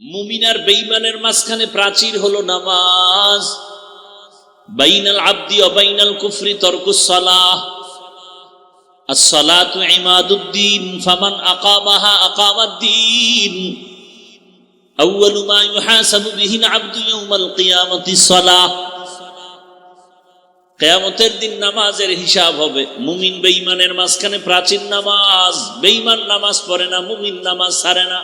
মুমিন আর বেঈমানের মাঝখানে প্রাচীর হলো নামাজ। বাইনাল আবদি ওয়া বাইনাল কুফরি তারকুস সালাহ। আস-সালাতু ইমাদুদ্দিন ফামান আকামাহা আকামাদ্দিন। আউয়ালু মা ইউহাসাবু বিহিল আবদু ইয়াউমাল কিয়ামাতিস সালাহ। কিয়ামতের দিন নামাজের হিসাব হবে। মুমিন বেঈমানের মাঝখানে প্রাচীর নামাজ। বেঈমান নামাজ পড়ে না, মুমিন নামাজ ছাড়ে না।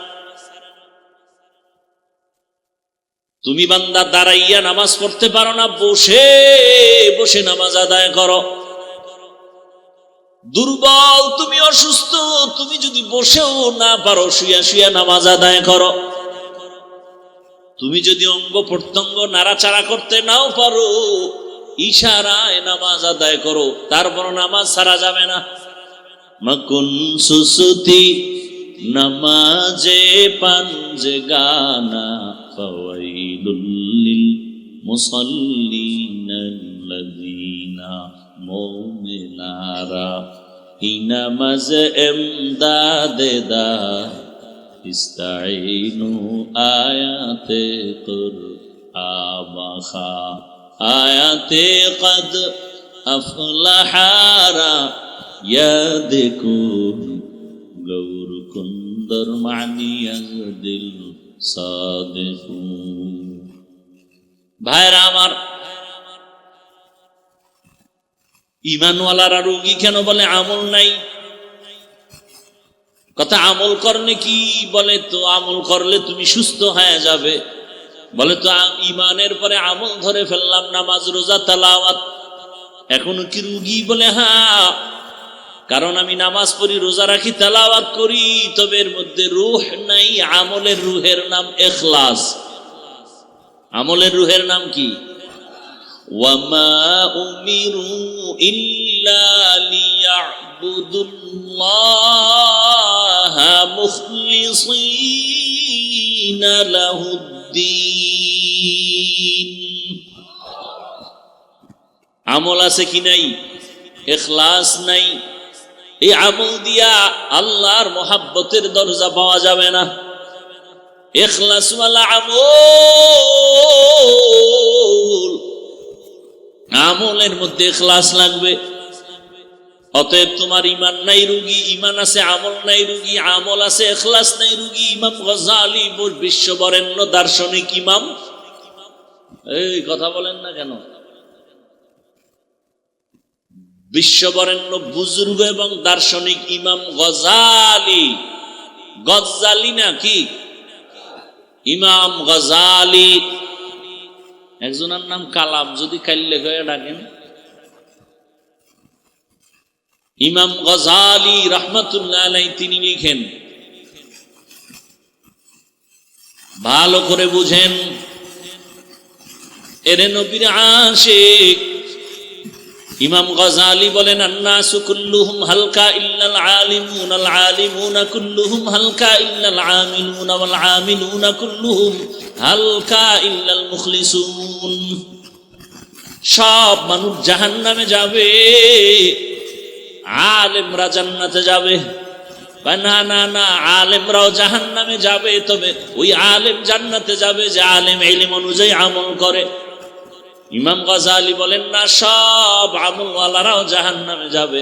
তুমি বান্দা দাঁড়াইয়া নামাজ পড়তে পারো না, বসে বসে নামাজ আদায় করো। দুর্বল, তুমি অসুস্থ, তুমি যদি বসেও না পারো, শুয়া শুয়া নামাজ আদায় করো। তুমি যদি অঙ্গ প্রত্যঙ্গ নাড়াচাড়া করতে নাও পারো, ইশারায় নামাজ আদায় করো, তারপর নামাজ ছাড়া যাবে না। মাকুন সুসুতি নামাজে পাঞ্জে গানা ফাওয়াইলুল লিল মুসাল্লিনাল্লাযীনা মুমিনারা হি নামাজ এমদাদে দা ইস্তাইনু আয়াতে কুরআবাখা আয়াতে কদ আফলাহারা ইয়াদিকুন গৌর কুন্দর মানিয়াজ দিল সাদিকু। ভাইরা আমার, ঈমানওয়ালারা রোগী কেন বলে? আমল নাই। কথা আমল করলে কি? বলে তো আমল করলে তুমি সুস্থ হয়ে যাবে। বলে তো ঈমানের পরে আমল ধরে ফেললাম, নামাজ রোজা তেলাওয়াত, এখনো কি রোগী? বলে হ্যাঁ, কারণ আমি নামাজ পড়ি, রোজা রাখি, তেলাওয়াত করি, তবে এর মধ্যে রূহ নাই। আমলের রূহের নাম ইখলাস। আমলের রূহের নাম কি? ওয়ামা উমিরু ইল্লা লিয়াবুদুল্লাহা মুখলিসিনা লাহুদ্দিন। আমল আছে কি নাই? ইখলাস নাই। এই আমল দিয়া আল্লাহর মহাব্বতের দরজা পাওয়া যাবে না। ইখলাসওয়ালা আমল, আমলের মধ্যে ইখলাস লাগবে। অতএব তোমার ঈমান নাই রোগী, ঈমান আছে, আমল নাই রোগী, আমল আছে, ইখলাস নাই রোগী। ইমাম গজালি বিশ্ববরেণ্য দার্শনিক ইমাম, এই কথা বলেন না কেন? বিশ্ববরেণ্য বুজুর্গ এবং দার্শনিক ইমাম গজালি, গজালি না কি? ইমাম গজালি। একজনের নাম কালাম, যদি কাইল্লে হয়ে ডাকেন। ইমাম গজালি রাহমাতুল্লাহ আলাইহি তিনি লিখেন, ভালো করে বুঝেন, এর নবীর আশিক। ইমাম গজালি বলেন, আন্নাসু কুল্লুহুম হালকা ইল্লাল আলিমুন, আল আলিমুনা কুল্লুহুম হালকা ইল্লাল আমিলুন, ওয়াল আমিলুনা কুল্লুহুম হালকা ইল্লাল মুখলিসুন। সব মানুষ জাহান্নামে যাবে, আলেমরা জান্নাতে যাবে। না না না, আলেমরাও জাহান্নামে যাবে, তবে ওই আলেম জান্নাতে যাবে যে আলেম ইলম অনুযায়ী আমল করে। ইমাম গজালি বলেন না, সব আমলওয়ালারাও জাহান্নামে যাবে,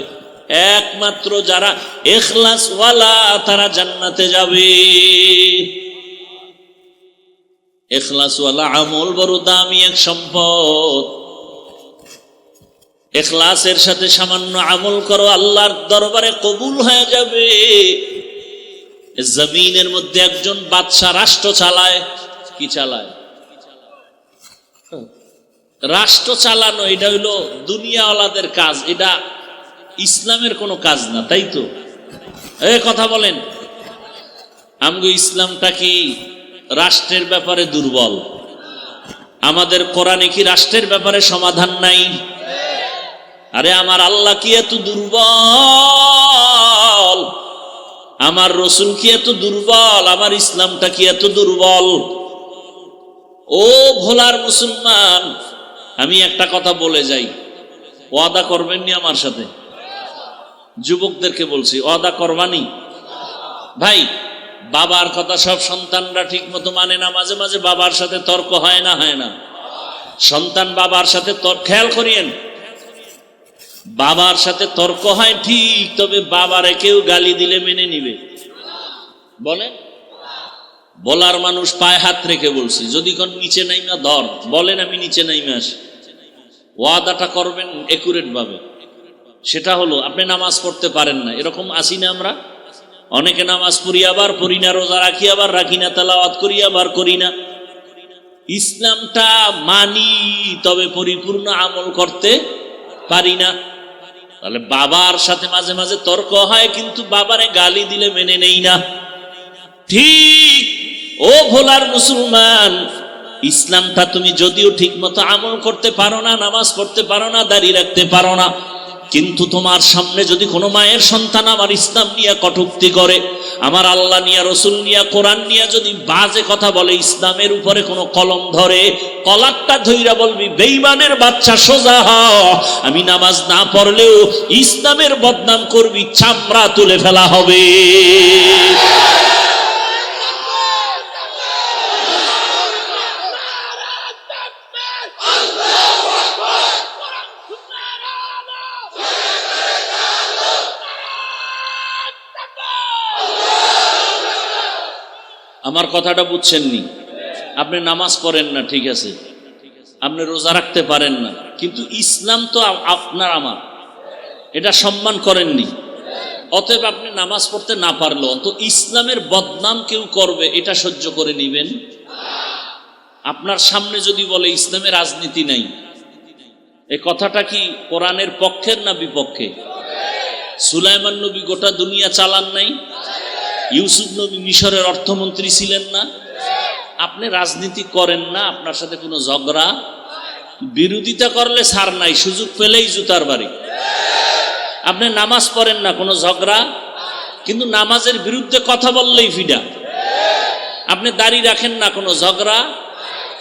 একমাত্র যারা ইখলাসওয়ালা তারা জান্নাতে যাবে। ইখলাসওয়ালা আমল বড় দামি এক সম্পদ। ইখলাসের সাথে সামান্য আমল করো, আল্লাহর দরবারে কবুল হয়ে যাবে। জমিনের মধ্যে একজন বাদশা রাষ্ট্র চালায়। কি চালায়? রাষ্ট্র চালানো এটা হইল দুনিয়াওয়ালাদের কাজ, এটা ইসলামের কোনো কাজ না, তাই তো? এই কথা বলেন, আমগো ইসলামটা কি রাষ্ট্রের ব্যাপারে দুর্বল? আমাদের কোরআনে কি রাষ্ট্রের ব্যাপারে সমাধান নাই? আরে আমার আল্লাহ কি এত দুর্বল? আমার রসুল কি এত দুর্বল? আমার ইসলামটা কি এত দুর্বল? ও ভোলার মুসলমান, আমি একটা কথা বলে যাই, ওয়াদা করবেননি আমার সাথে? যুবকদেরকে বলছি, ওয়াদা করবানি? ভাই বাবার কথা সব সন্তানরা ঠিক মতো মানে না, মাঝে মাঝে বাবার সাথে তর্ক হয় না, হয় না? সন্তান বাবার সাথে খেয়াল করিয়েন, বাবার সাথে তর্ক হয় ঠিক, তবে বাবারে কেউ গালি দিলে মেনে নিবে? বলে বলার মানুষ পায়ে হাত রেখে বলছি, যদি কোন নিচে নাইমা ধর, বলেন আমি নিচে নাইমে আসি। ওয়াদাটা করবেন একুরেট ভাবে। সেটা হলো আপনি নামাজ পড়তে পারেন না, এরকম আসি না আমরা? অনেকে নামাজ পড়ি আবার পড়ি না, রোজা রাখি আবার রাখি না, তেলাওয়াত করি আবার করি না। ইসলামটা মানি, তবে পরিপূর্ণ আমল করতে পারি না। তাহলে বাবার সাথে মাঝে মাঝে তর্ক হয়, কিন্তু বাবারে গালি দিলে মেনে নেই না। ঠিক ও ভোলার মুসলমান, ইসলামটা তুমি যদিও ঠিক মতো আমল করতে পারো না, নামাজ পড়তে পারো না, দাঁড়িয়ে রাখতে পারো না, কিন্তু তোমার সামনে যদি কোনো মায়ের সন্তান আমার ইসলাম নিয়ে কটূক্তি করে, আমার আল্লাহ নিয়ে, রসুল নিয়ে, কোরআন নিয়ে যদি বাজে কথা বলে, ইসলামের উপরে কোনো কলম ধরে, কলারটা ধইরা বলবি বেঈমানের বাচ্চা, সোজা হ। আমি নামাজ না পড়লেও ইসলামের বদনাম করবি, চামড়া তুলে ফেলা হবে। আমার কথাটা বুঝছেননি? আপনি নামাজ পড়েন না, ঠিক আছে, আপনি রোজা রাখতে পারেন না, কিন্তু ইসলাম তো আপনার আমার, এটা সম্মান করেননি। অতএব আপনি নামাজ পড়তে না পারলেও তো ইসলামের বদনাম কেউ করবে, এটা সহ্য করে নিবেন? আপনার সামনে যদি বলে ইসলামে রাজনীতি নাই, এই কথাটা কি কোরআনের পক্ষের না বিপক্ষে? সুলাইমান নবী গোটা দুনিয়া চালান নাই? ইউসুফ নবী মিশরের অর্থমন্ত্রী ছিলেন না? আপনি রাজনীতি করেন না, আপনার সাথে কোনো ঝগড়া, বিরোধিতা করলে ছাড় নাই, সুযোগ পেলেই জুতার বাড়ি। আপনি নামাজ পড়েন না, কোনো ঝগড়া, কিন্তু নামাজের বিরুদ্ধে কথা বললেই ফিডা। আপনি দাড়ি রাখেন না, কোনো ঝগড়া,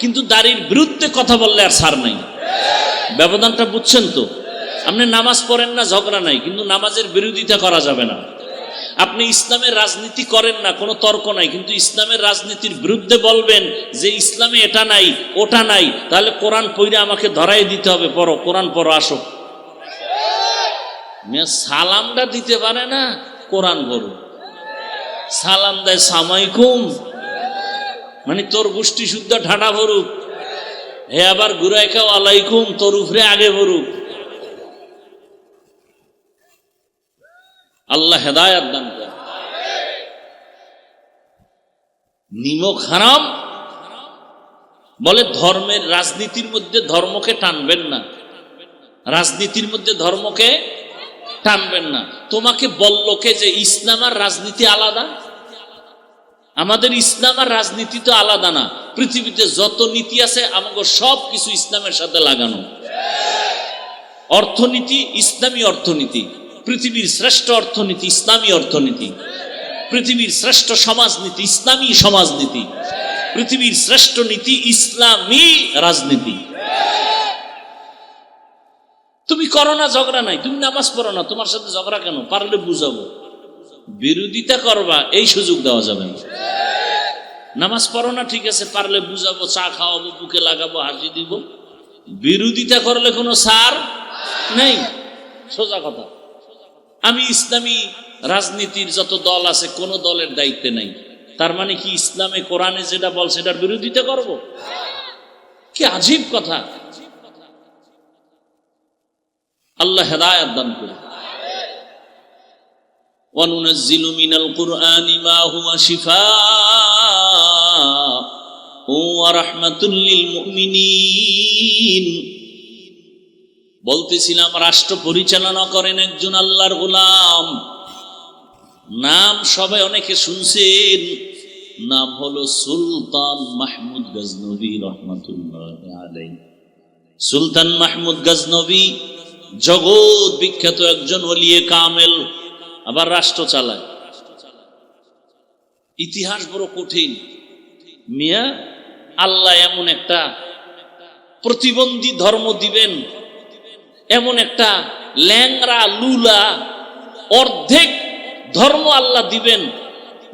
কিন্তু দাড়ির বিরুদ্ধে কথা বললে আর ছাড় নাই। ব্যবধানটা বুঝছেন তো? আপনি নামাজ পড়েন না, ঝগড়া নাই, কিন্তু নামাজের বিরোধিতা করা যাবে না। আপনি ইসলামের রাজনীতি করেন না, কোনো তর্ক নাই, কিন্তু ইসলামের রাজনীতির বিরুদ্ধে বলবেন যে ইসলামে এটা নাই ওটা নাই, তাহলে কোরআন পড়ে আমাকে ধরাই দিতে হবে, পড়ো কোরআন পড়ো, আসো। সালামটা দিতে পারে না, কোরআন পড়ো। সালাম দেয় সামাইকুম, মানে তোর গোষ্ঠী শুদ্ধ ঠাডা ভরুক, হে আবার ঘুরাই খাও আলাইকুম, তোর উপরে আগে ভরুক। আল্লাহ হেদায়াত দান করে। নিমক হারাম বলে ধর্মের, রাজনীতির মধ্যে ধর্মকে টানবেন না, রাজনীতির মধ্যে ধর্মকে টানবেন না। তোমাকে বলল কে যে ইসলাম আর রাজনীতি আলাদা? আমাদের ইসলাম আর রাজনীতি তো আলাদা না। পৃথিবীতে যত নীতি আছে আমাকে সব কিছু ইসলামের সাথে লাগানো। অর্থনীতি ইসলামী অর্থনীতি, পৃথিবীর শ্রেষ্ঠ অর্থনীতি ইসলামী অর্থনীতি, পৃথিবীর শ্রেষ্ঠ সমাজনীতি ইসলামী সমাজনীতি, পৃথিবীর শ্রেষ্ঠ নীতি ইসলামী রাজনীতি। তুমি করো না ঝগড়া নাই, তুমি নামাজ পড়ো না, তোমার সাথে ঝগড়া কেন? পারলে বুঝাবো। বিরোধিতা করবা এই সুযোগ দেওয়া যাবে না। নামাজ পড়ো না, ঠিক আছে, পারলে বুঝাবো, চা খাওয়াবো, বুকে লাগাবো, হাসি দিব। বিরোধিতা করলে কোনো সার নেই, সোজা কথা। আমি ইসলামী রাজনীতির যত দল আছে কোন দলের দায়িত্বে নাই, তার মানে কি ইসলামে কোরআনে যেটা বল সেটার বিরোধিতা করব? কি আজীব কথা। আল্লাহ হেদায়েত দান করুন। ওয়ানুনাজ্জিলু মিনাল কুরআনি মা হুয়া শিফাউ ওয়া রাহমাতুল লিল মুমিনিন। বলতেছিলাম রাষ্ট্র পরিচালনা করেন একজন আল্লাহর গোলাম, নাম সবাই অনেকে শুনছেন, নাম হলো সুলতান মাহমুদ গজনবী রহমাতুল্লাহ আলাইহি। সুলতান মাহমুদ গজনবী জগৎ বিখ্যাত একজন ওলিয়ে কামেল, আবার রাষ্ট্র চালায়। ইতিহাস বড় কঠিন মিয়া। আল্লাহ এমন একটা প্রতিবন্ধী ধর্ম দিবেন, এমন একটা ল্যাংরা লুলা অর্ধেক ধর্ম আল্লাহ দিবেন,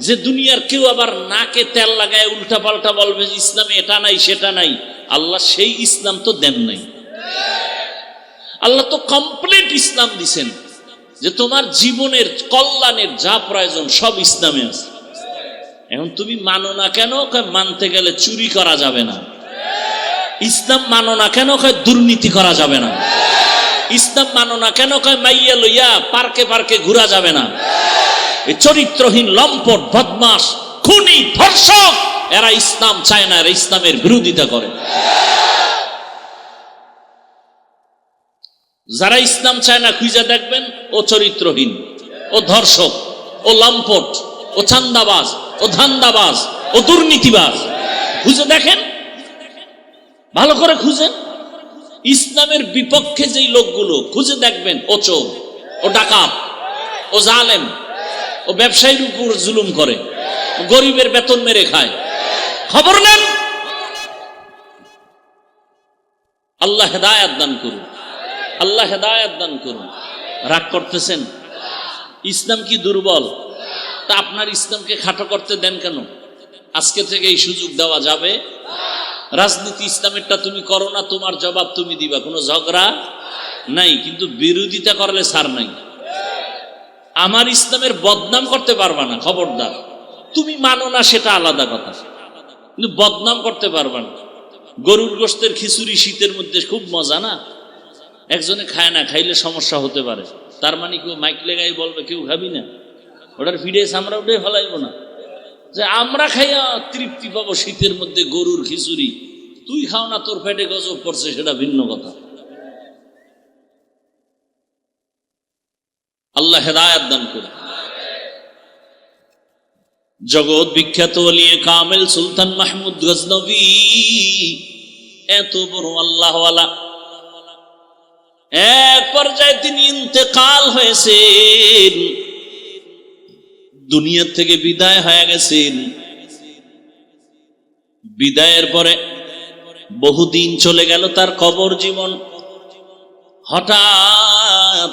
যে দুনিয়ার কেউ আবার নাকে তেল লাগায় উল্টা পাল্টা বলবে ইসলামে এটা নাই সেটা নাই, আল্লাহ সেই ইসলাম তো দেন নাই। আল্লাহ তো কমপ্লিট ইসলাম দিছেন, যে তোমার জীবনের কল্যাণের যা প্রয়োজন সব ইসলামে আছে। এখন তুমি মানো না কেন? মানতে গেলে চুরি করা যাবে না। ইসলাম মানো না কেন? দুর্নীতি করা যাবে না। ইসলাম মানো না কেন? মাইয়া লইয়া পার্কে পার্কে ঘোরা যাবে না। এই চরিত্রহীন লম্পট বদমাস খুনি ধর্ষক এরা ইসলাম চায় না, এরা ইসলামের বিরোধিতা করে। যারা ইসলাম চায় না খুঁজে দেখবেন ও চরিত্রহীন, ও ধর্ষক, ও লম্পট, ও চান্দাবাজ, ও ধান্দাবাজ, ও দুর্নীতিবাজ। খুঁজে দেখেন, ভালো করে খুঁজেন। ইসলামের বিপক্ষে যেই লোকগুলো খুঁজে দেখবেন ও চোর, ও ডাকাত, ও জালেম, ও ব্যবসায়ীর উপর জুলুম করে, ও গরিবের বেতন মেরে খায়। খবর নেন। আল্লাহ হেদায়েত দান করুন, আল্লাহ হেদায়েত দান করুন। রাগ করতেছেন? ইসলাম কি দুর্বল? তা আপনার ইসলামকে খাটো করতে দেন কেন? আজকে থেকে এই সুযোগ দেওয়া যাবে? রাজনীতি ইসলামেরটা তুমি করো না, তোমার জবাব তুমি দিবা, কোনো ঝগড়া নাই, কিন্তু বিরোধিতা করলে ছাড় নাই। আমার ইসলামের বদনাম করতে পারবা না, খবরদার। তুমি মানো না সেটা আলাদা কথা, কিন্তু বদনাম করতে পারবা না। গরুর গোশতের খিচুড়ি শীতের মধ্যে খুব মজা না? একজনে খায় না, খাইলে সমস্যা হতে পারে, তার মানে কেউ মাইক লেগাই বলবে কেউ খাবি না, ওটার ভিডিওস আমরা উঠে ফেলাইব না, যে আমরা খাইয়া তৃপ্তি পাবো শীতের মধ্যে গরুর খিচুড়ি, তুই খাও না, তোর পেটে গজব পড়ছে, সেটা ভিন্ন কথা। আল্লাহ হেদায়েত দান করে। জগৎ বিখ্যাত ওলিয়ে কামেল সুলতান মাহমুদ গজনবী এত বড় আল্লাহওয়ালা, এক পর্যায়ে তিনি ইন্তেকাল হয়েছেন, দুনিয়া থেকে বিদায় হয়ে গেছেন। বিদায়ের পরে বহুদিন চলে গেল তার কবর জীবন। হঠাৎ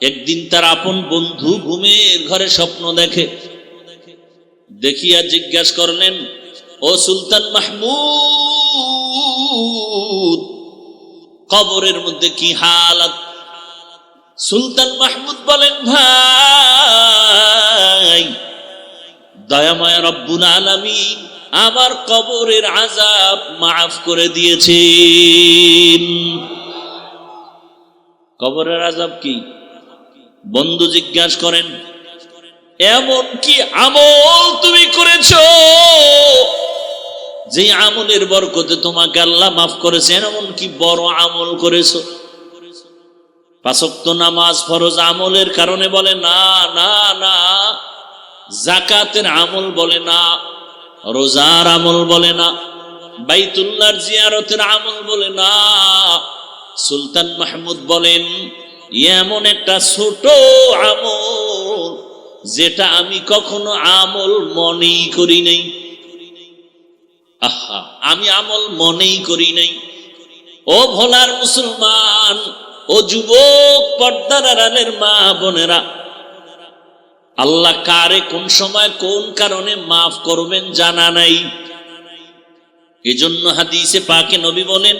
একদিন তার আপন বন্ধু ঘুমের ঘরে স্বপ্ন দেখে, দেখিয়া জিজ্ঞাসা করলেন, ও সুলতান মাহমুদ, কবরের মধ্যে কি হালাত? সুলতান মাহমুদ বলেন, ভাই, দয়াময় রব্বুল আলামিন আমার কবরের আযাব মাফ করে দিয়েছেন। কবরের আযাব কি? বন্ধু জিজ্ঞাসা করেন, এমন কি আমল তুমি করেছো যে আমলের বরকতে তোমাকে আল্লাহ মাফ করেছেন? এমন কি বড় আমল করেছো? 5 ওয়াক্ত নামাজ ফরজ আমলের কারণে বলে না, না না। যাকাতের আমল বলে না, রোজার আমল বলে না, বাইতুল্লাহর জিয়ারতের আমল বলে না। সুলতান মাহমুদ বলেন, এমন একটা ছোট আমল যেটা আমি কখনো আমল মনেই করি নাই। আহা, আমি আমল মনেই করি নাই। ও ভোলার মুসলমান, ও যুবক, পর্দার আড়ালের মা বোনেরা, আল্লাহ কারে কোন সময় কোন কারণে মাফ করবেন জানা নাই। এজন্য হাদিসে পাকে নবী বলেন,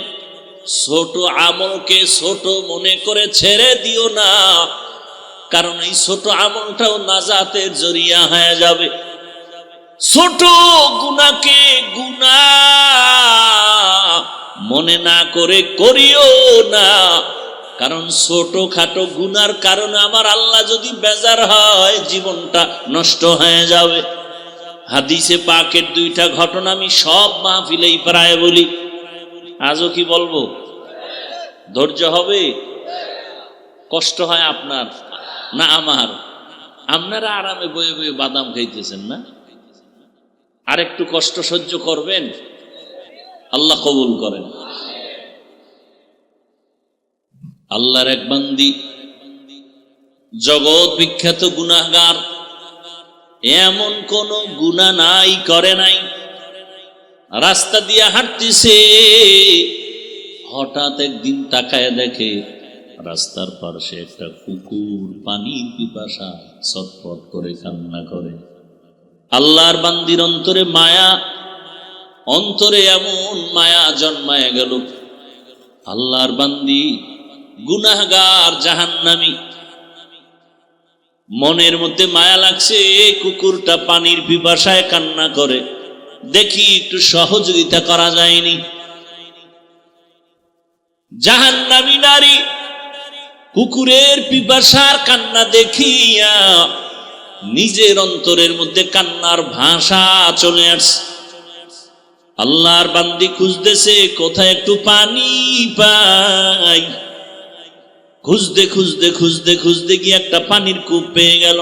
ছোট আমলকে ছোট মনে করে ছেড়ে দিও না, কারণ এই ছোট আমলটাও নাজাতের জরিয়া হয়ে যাবে। ছোট গুনাহকে গুনাহ মনে না করে করিও না, কারণ ছোট খাটো গুনার কারণে আমার আল্লাহ যদি বেজার হয় জীবনটা নষ্ট হয়ে যাবে। হাদিসে পাকের 2টা ঘটনা আমি সব মাহফিলেই প্রায় বলি, আজও কি বলবো? ধৈর্য হবে? কষ্ট হয় আপনার না আমার? আপনারা আরামে বয়ে বয়ে বাদাম খাইতেছেন না? আর একটু কষ্ট সহ্য করবেন, আল্লাহ কবুল করেন। আল্লাহর এক বান্দি, জগৎ বিখ্যাত গুনাহগার, এমন কোন গুনাহ নাই করে নাই, রাস্তা দিয়ে হাঁটতেছে, হঠাৎ একদিন তাকায় দেখে রাস্তার পাশে একটা কুকুর পানির পিপাসা ছটফট করে কান্না করে। আল্লাহর বান্দির অন্তরে মায়া, অন্তরে এমন মায়া জন্মায় গেল। আল্লাহর বান্দি গুনাহগার, জাহান্নামী, মনের মধ্যে মায়া লাগছে। কুকুরটা পানির পিপাসায় কান্না করে, দেখি একটু সহযোগিতা করা যায়নি। জাহান্নামী নারী কুকুরের পিপাসার কান্না দেখিয়া নিজের অন্তরের মধ্যে কান্নার ভাষা চলে আসছে। আল্লাহর বান্দি খুঁজতেছে কোথায় একটু পানি পাই। খুঁজতে খুঁজতে খুঁজতে খুঁজতে গিয়ে একটা পানির কূপ পেয়ে গেল।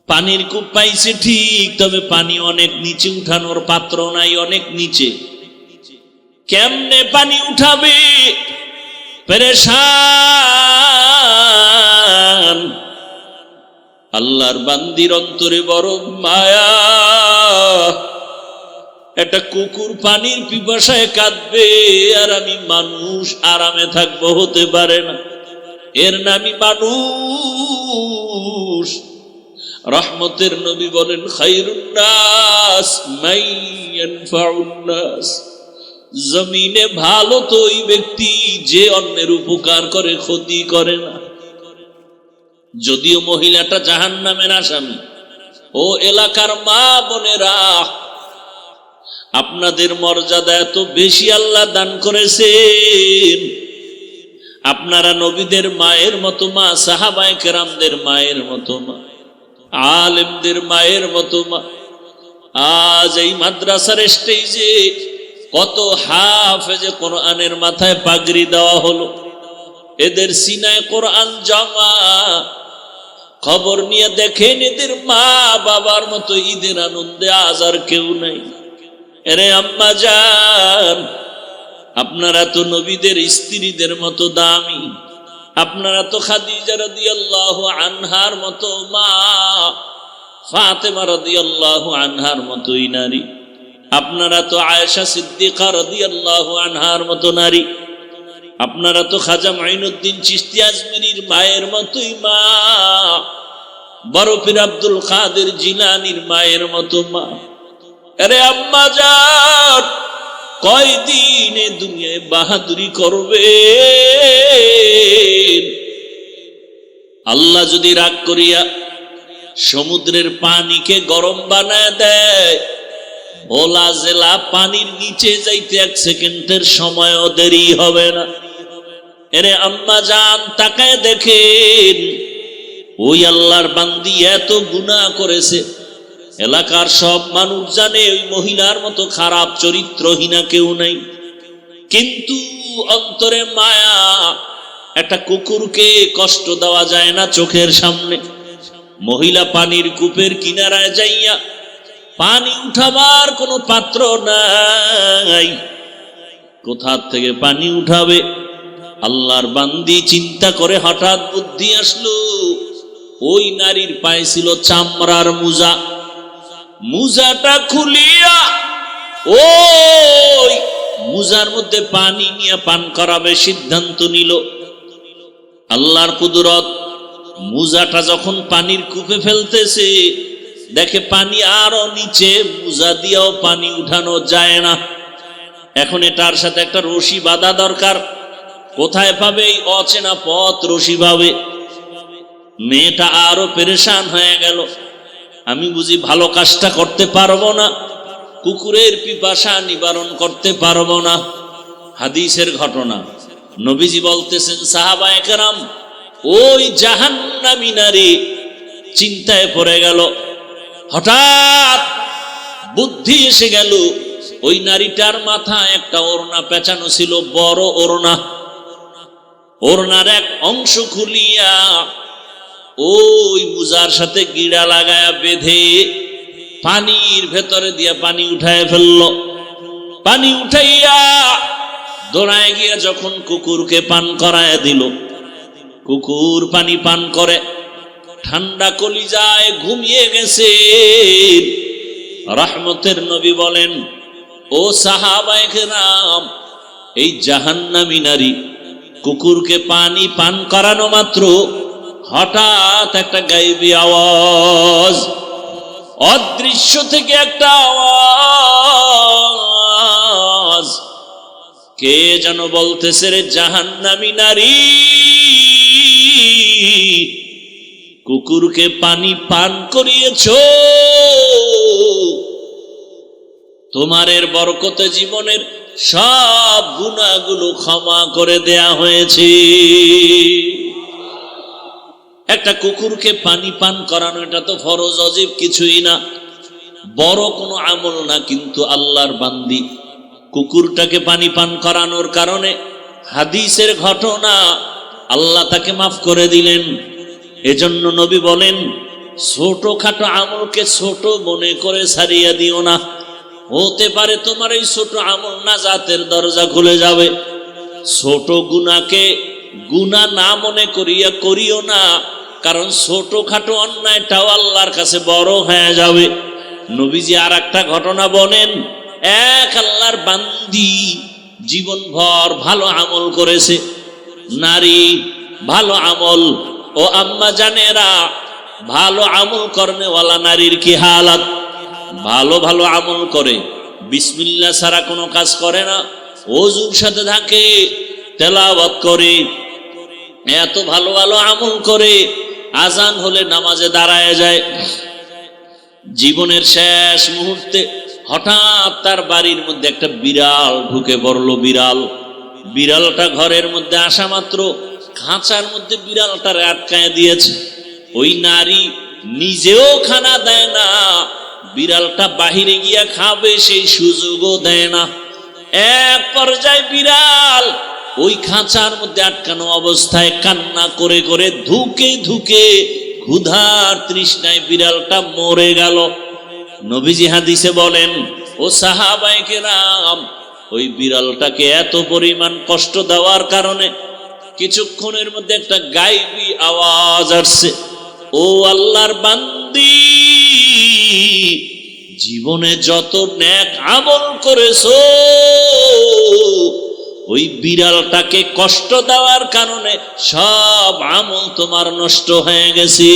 পানির কূপ পাইছে ঠিক, তবে পানি অনেক নিচে, উঠানোর পাত্র নাই, অনেক নিচে। কেমনে পানি উঠাবে? পেরেশান। আল্লাহর বান্দির অন্তরে বড় মায়া। একটা কুকুর পানির পিপাসায় কাঁদবে, আর আমি মানুষ আরামে থাকবো, হতে পারে না। এর নামই মানুষ। রহমতের নবী বলেন, খায়রুন নাস মান ইয়ানফাউন নাস। জমিনে ভালো তো ওই ব্যক্তি যে অন্যের উপকার করে, ক্ষতি করে না। যদিও মহিলাটা জাহান্নামের আসামি। ও এলাকার মা বোনেরা, আপনাদের মর্যাদা এত বেশি আল্লাহ দান করেছেন। আপনারা নবীদের মায়ের মতো মা, সাহাবায়ে কেরামদের মায়ের মতো মা, আলেমদের মায়ের মতো মা। আজ এই মাদ্রাসার স্টেজে কত হাফেজে কোরআনের মাথায় পাগড়ি দেওয়া হলো, এদের সিনায় কোরআন জমা। খবর নিয়ে দেখেন, এদের মা বাবার মতো ঈদের আনন্দে আজ আর কেউ নাই। এরে আম্মা জান, আপনারা তো নবীদের স্ত্রীদের মতো দামি। আপনারা তো খাদিজা রাদিয়াল্লাহু আনহার মতো মা, ফাতেমা রাদিয়াল্লাহু আনহার মতোই নারী। আপনারা তো আয়েশা সিদ্দিকা রাদিয়াল্লাহু আনহার মতো নারী। আপনারা তো খাজা মাইনুদ্দিন চিশতি আজমিরির মায়ের মতোই মা, বড় পীর আব্দুল কাদের জিলানীর মায়ের মতো মা। আরে আম্মা জান, কয়দিন এ দুনিয়ায় বাহাদুরি করবে? আল্লাহ যদি রাগ করিয়া সমুদ্রের পানিকে গরম বানায় দেয়, ভোলা জেলা পানির নিচে যাইতে 1 সেকেন্ডের সময়ও দেরি হবে না। এরে আম্মা জান, তাকায় দেখেন, ওই আল্লাহর বান্দি এত গুনাহ করেছে। এলাকার সব মানুষ জানে ওই মহিলার মতো খারাপ চরিত্রহীনা কেউ নাই, কিন্তু অন্তরে মায়া। একটা কুকুরকে কষ্ট দেওয়া যায় না চোখের সামনে। মহিলা পানির কূপের কিনারায় যাইয়া পানি উঠাবার কোনো পাত্র নাই, কোথা থেকে পানি উঠাবে? আল্লাহর বান্দি চিন্তা করে হঠাৎ বুদ্ধি আসলো, ওই নারীর পায়ে ছিল চামড়ার মুজা। মুজাটা খুলিয়া ওই মুজার মধ্যে পানি নিয়ে পান করাবে সিদ্ধান্ত নিল। আল্লাহর কুদরত, মুজাটা যখন পানির কূপে ফেলতেছে, দেখে পানি আরো নিচে, মুজা দিয়েও পানি উঠানো যায় না। এখন এটার সাথে একটা রশি বাঁধা দরকার। কোথায় পাবে এই অচেনা পথ? রশি পাবে। মেয়েটা আরো পেরেশান হয়ে গেল, আমি বুঝি ভালো কাজটা করতে পারবো না, কুকুরের পিপাসা নিবারণ করতে পারবো না। হাদিসের ঘটনা, নবীজি বলতেছেন, সাহাবায়ে কেরাম ওই জাহান্নামী নারী চিন্তায় পড়ে গেল। হঠাৎ বুদ্ধি এসে গেল, ওই নারীটার মাথায় একটা ওড়না পেঁচানো ছিল, বড় ওড়না। ওড়নার এক অংশ খুলিয়া ওই মুজার সাথে গিড়া লাগায়া বেঁধে পানির ভেতরে দিয়া পানি উঠায় ফেলল। পানি উঠাইয়া দৌড়ায় গিয়া যখন কুকুরকে পান করায় দিল, কুকুর পানি পান করে ঠান্ডা কলিজায় ঘুমিয়ে গেছে। রহমতের নবী বলেন, ও সাহাবায়ে কেরাম, এই জাহান্নামী নারী কুকুরকে পানি পান করানো মাত্র হঠাৎ একটা গায়েবী আওয়াজ, অদৃশ্য থেকে একটা আওয়াজ, কে যেন বলতেছে, রে জাহান্নামী নারী, কুকুরকে পানি পান করিয়েছো, তোমার এর বরকতে জীবনের সব গুনাহগুলো ক্ষমা করে দেয়া হয়েছে। একটা কুকুরকে পানি পান করানো, এটা তো ফরজ ওয়াজিব কিছুই না, বড় কোনো আমল না, কিন্তু আল্লাহর বান্দি কুকুরটাকে পানি পান করানোর কারণে হাদিসের ঘটনা, আল্লাহ তাকে মাফ করে দিলেন। এজন্য নবী বলেন, ছোটখাটো আমলকে ছোট মনে করে ছাড়িয়ে দিও না, হতে পারে তোমার এই ছোট আমল নাজাতের দরজা খুলে যাবে। ছোট গুনাহকে গুনাহ না মনে করিও না, কারণ ছোটখাটো অন্যায়টাও আল্লাহর কাছে বড় হয়ে যাবে। নবীজি আর একটা ঘটনা বলেন, এক আল্লাহর বান্দি জীবনভর ভালো আমল করেছে। নারী ভালো আমল, ও আম্মা জানেরা, ভালো আমল করনেওয়ালা নারীর কি হালাত? ভালো ভালো আমল করে, বিসমিল্লাহ ছাড়া কোনো কাজ করে না, ওযুর সাথে থাকে, তেলাওয়াত করে, এত ভালো ভালো আমল করে, আজান হলে নামাজে দাঁড়ায় যায়। জীবনের শেষ মুহূর্তে হঠাৎ তার বাড়ির মধ্যে একটা বিড়াল ঢুকে পড়লো। বিড়ালটা ঘরের মধ্যে আসা মাত্র খাঁচার মধ্যে বিড়ালটার আটকায় দিয়েছে। ওই নারী নিজেও খানা দেয় না, বিড়ালটা বাহিরে গিয়া খাবে সেই সুযোগও দেয় না। এক পর্যায়ে বিড়াল ওই খাঁচার মধ্যে আটকানো অবস্থায় কান্না করে করে ধুকে ধুকে ক্ষুধার তৃষ্ণায় বিড়ালটা মরে গেল। নবীজি হাদিসে বলেন, ও সাহাবায়ে কেরাম, ওই বিড়ালটাকে এত পরিমাণ কষ্ট দেওয়ার কারণে কিছুক্ষণের মধ্যে একটা গায়েবী আওয়াজ আসছে, ও আল্লাহর বান্দি, জীবনে যত নেক আমল করেছো, ওই বিড়ালটাকে কষ্ট দেওয়ার কারণে সব আমল তোমার নষ্ট হয়ে গেছে।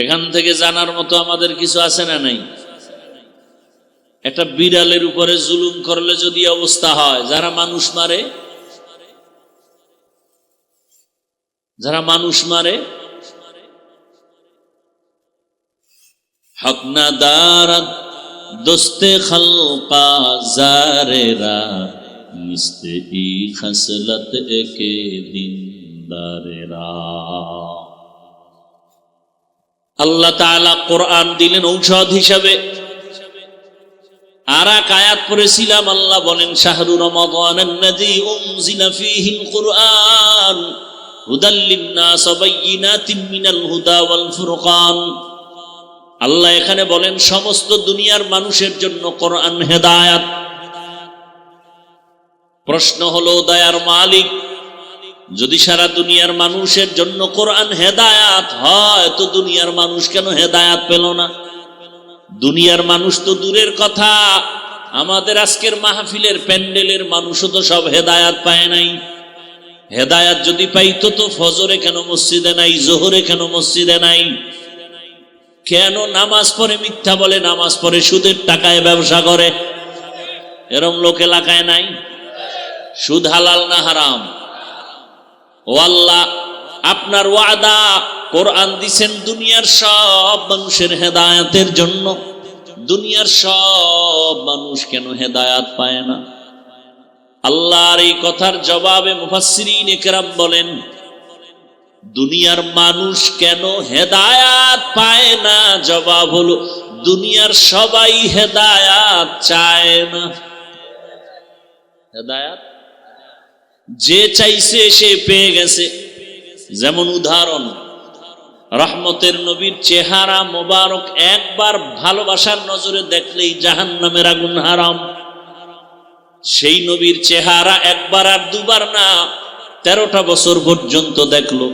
এখান থেকে জানার মতো আমাদের কিছু আছে না নাই? একটা বিড়ালের উপরে জুলুম করলে যদি অবস্থা হয়, যারা মানুষ মারে হক না দারাত দোস্তে খলকা জারেরা, মিস্তে ই খসলত একে দিনদারেরা। আল্লাহ তাআলা কোরআন দিলেন ঔষধ হিসাবে। আর এক আয়াত পড়েছিলাম, আল্লাহ বলেন, শাহরু রমাদানাল্লাযী উনজিলা ফীহিল কুরআন হুদাল লিন-নাস ওয়া বাইয়িনাতিম মিনাল হুদা ওয়াল ফুরকান। আল্লাহ এখানে বলেন, সমস্ত দুনিয়ার মানুষের জন্য কোরআন হেদায়াত। প্রশ্ন হলো, দয়ার মালিক, যদি সারা দুনিয়ার মানুষের জন্য কোরআন হেদায়াত হয়, তো দুনিয়ার মানুষ কেন হেদায়াত পেল না? দুনিয়ার মানুষ তো দূরের কথা, আমাদের আজকের মাহফিলের প্যান্ডেলের মানুষও তো সব হেদায়াত পায় নাই। হেদায়াত যদি পাইতো তো ফজরে কেন মসজিদে নাই, জোহরে কেন মসজিদে নাই? কেন নামাজ পড়ে মিথ্যা বলে, নামাজ পড়ে সুদের টাকায় ব্যবসা করে? এরম লোক এলাকায় নাই? সুদ হালাল না হারাম? ও আল্লাহ, আপনার ওয়াদা, কোরআন দিছেন দুনিয়ার সব মানুষের হেদায়াতের জন্য, দুনিয়ার সব মানুষ কেন হেদায়াত পায় না? আল্লাহর এই কথার জবাবে মুফাসসিরিন ইকরাম বলেন, দুনিয়ার মানুষ কেন হেদায়াত পায় না? জবাব হলো, দুনিয়ার সবাই হেদায়াত চায় না। হেদায়াত যে চাইছে সে পেয়ে গেছে। যেমন উদাহরণ, রহমতের নবীর চেহারা মোবারক একবার ভালোবাসার নজরে দেখলেই জাহান্নামের আগুন হারাম। সেই নবীর চেহারা একবার আর দুবার না, 13টা বছর পর্যন্ত দেখলো,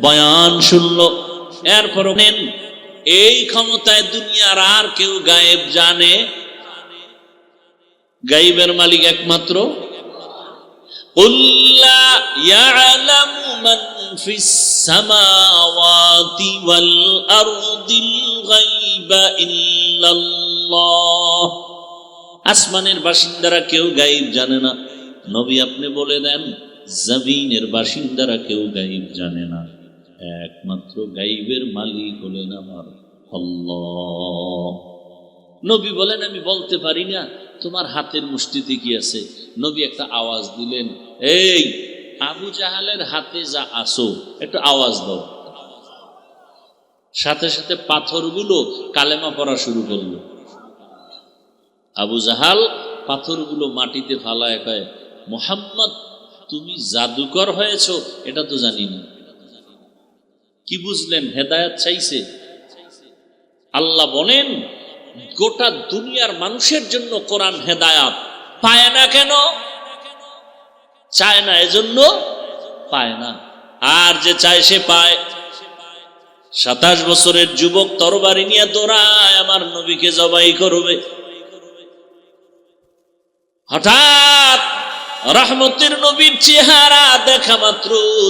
বয়ান শুনলো, এরপর নেন এই ক্ষমতায় দুনিয়ার আর কেউ গায়েব জানে? গায়েবের মালিক একমাত্র কুল লা ইয়ালামু মান ফিস সামাওয়াতি ওয়াল আরদিল গায়বা ইল্লাল্লাহ। আসমানের বাসিন্দারা কেউ গায়েব জানে না। নবী আপনি বলে দেন জমিনের বাসিন্দারা কেউ গায়েব জানে না, একমাত্র গায়েবের মালিক হলেন আমার আল্লাহ। নবী বলেন আমি বলতে পারি না তোমার হাতের মুষ্টিতে কি আছে। নবী একটা আওয়াজ দিলেন, এই আবু জাহালের হাতে যা আসো একটু আওয়াজ দাও। সাথে সাথে পাথরগুলো কালেমা পড়া শুরু করলো। আবু জাহাল পাথরগুলো মাটিতে ফালায় কয়, মুহাম্মদ তুমি জাদুকর হয়েছ এটা তো জানি না। কি বুঝলেন? হেদায়েত চাইছে। আল্লাহ বলেন গোটা দুনিয়ার মানুষের জন্য কোরআন হেদায়েত পায় না। কেন চায় না? এজন্য পায় না। আর যে চায় সে পায়। 27 বছরের যুবক তরবারি নিয়ে দৌড়ায় আমার নবীকে জবাই করবে। হঠাৎ রহমতের নবীর চেহারা দেখা মাত্র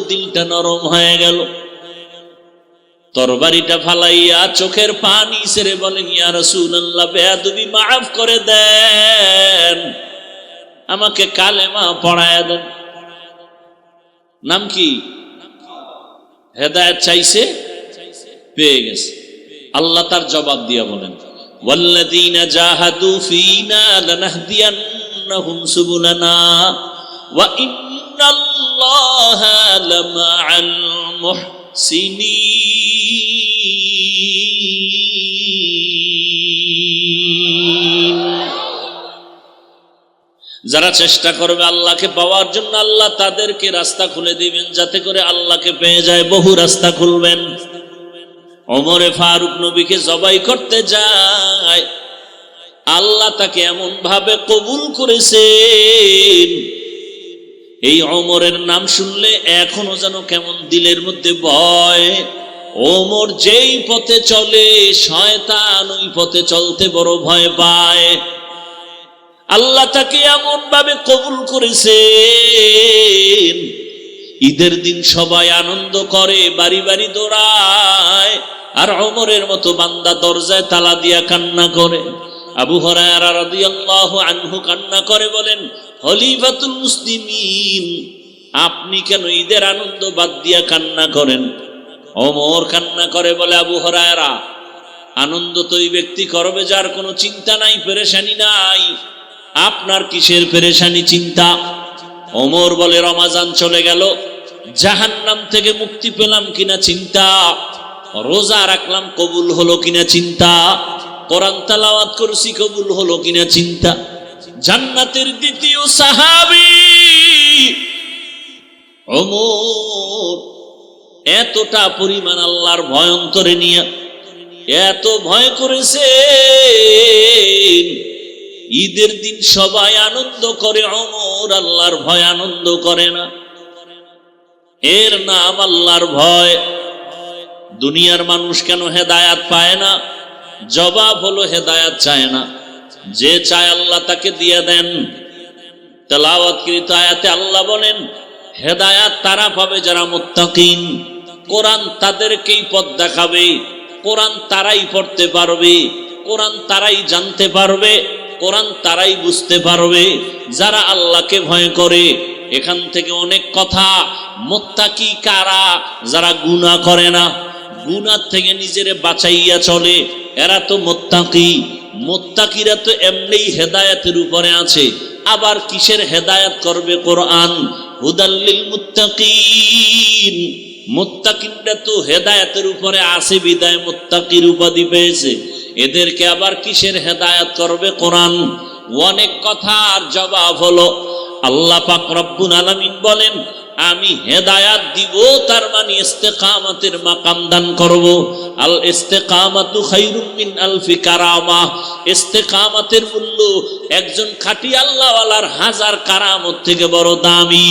দিলটা নরম হয়ে গেল। তরবারিটা ফালাইয়া চোখের পানি ছেড়ে বলেন, ইয়া রাসূলুল্লাহ বেয়াদবি মাফ করে দেন, আমাকে কালেমা পড়ায়া দেন। নাম কি? হেদায়েত চাইছে, পেয়ে গেছে। আল্লাহ তার জবাব দিয়া বলেন, ওয়াল্লাযীনা জাহাদু ফীনা লানাহদিয়ান্নাহুম সুবুলানা ওয়া ইন্নাল্লাহা লামাআল মুহসিনিন। যারা চেষ্টা করবে আল্লাহকে পাওয়ার জন্য আল্লাহ তাদেরকে রাস্তা খুলে দিবেন, যাতে করে আল্লাহকে পেয়ে যায়। বহু রাস্তা খুলবেন। ওমরে ফারুক নবীকে জবাই করতে যায়, আল্লাহ তাকে এমন ভাবে কবুল করেছেন, এই ওমরের নাম শুনলে এখনো যেন কেমন দিলের মধ্যে ভয়। ওমর যেই পথে চলে শয়তান ওই পথে চলতে বড় ভয় পায়। আল্লাহ তাকে এমন ভাবে কবুল করেছেন, ঈদের দিন সবাই আনন্দ করে, বাড়ি বাড়ি দৌড়ায়, আর ওমরের মতো বান্দা দরজায় তালা দিয়া কান্না করে। আবু হুরায়রা রাদিয়াল্লাহু আনহু কান্না করে বলেন, খলিফাতুল মুসলিমিন আপনি কেন ঈদের আনন্দ বাদ দিয়া কান্না করেন? ওমর কান্না করে বলে, আবু হুরায়রা আনন্দ তো ওই ব্যক্তি করবে যার কোনো চিন্তা নাই, পেরেশানি নাই। আপনার কিসের পেরেশানি, চিন্তা? ওমর বলে, রমাজান চলে গেল, জাহান্নাম থেকে মুক্তি পেলাম কিনা চিন্তা, রোজা রাখলাম কবুল হলো কিনা চিন্তা, কোরআন তেলাওয়াত করছি কবুল হলো কিনা চিন্তা। জান্নাতের দ্বিতীয় সাহাবী ওমর এতটা পরিমাণ আল্লাহর ভয় অন্তরে নিয়ে এত ভয় করেছে, ঈদের দিন সবাই আনন্দ করে, ওমর আল্লাহর ভয় আনন্দ করে না। এর নাম আল্লাহর ভয়। দুনিয়ার মানুষ কেন হেদায়াত পায় না? জবাব হলো হেদায়াত চায় না। যে চায় আল্লাহ তাকে দিয়ে দেন। তেলাওয়াতকৃত আয়াতে আল্লাহ বলেন হেদায়াত তারা পাবে যারা মুত্তাকিন। কোরআন তাদেরকেই পথ দেখাবে, কোরআন তারাই পড়তে পারবে, কোরআন তারাই জানতে পারবে, কোরআন তারাই বুঝতে পারবে যারা আল্লাহকে ভয় করে। এখান থেকে অনেক কথা। মুত্তাকি কারা? যারা গুনাহ করে না, গুনাহ থেকে নিজেরে বাঁচাইয়া চলে, এরা তো মুত্তাকি। মুত্তাকিরা তো এমনিই হেদায়েতের উপরে আছে, আবার কিসের হেদায়েত করবে? কোরআন। হুদাল্লিল মুত্তাকিন, মুত্তাকিনরা তো হেদায়েতের উপরে আছে বিদায় মুত্তাকির উপাধি পেয়েছে, এদেরকে আবার কিসের হেদায়েত করবে? কোরআন। অনেক কথার জবাব হলো আল্লাহ পাক রব্বুল আলামিন বলেন আমি হেদায়াত দিব, তার মানে ইস্তেকামতের মাকাম দান করব। আল ইস্তেকামাতু খায়রুম মিন আলফি কারামা। ইস্তেকামতের মূল্য একজন খাঁটি আল্লাহওয়ালার 1000 কারামত থেকে বড় দামি।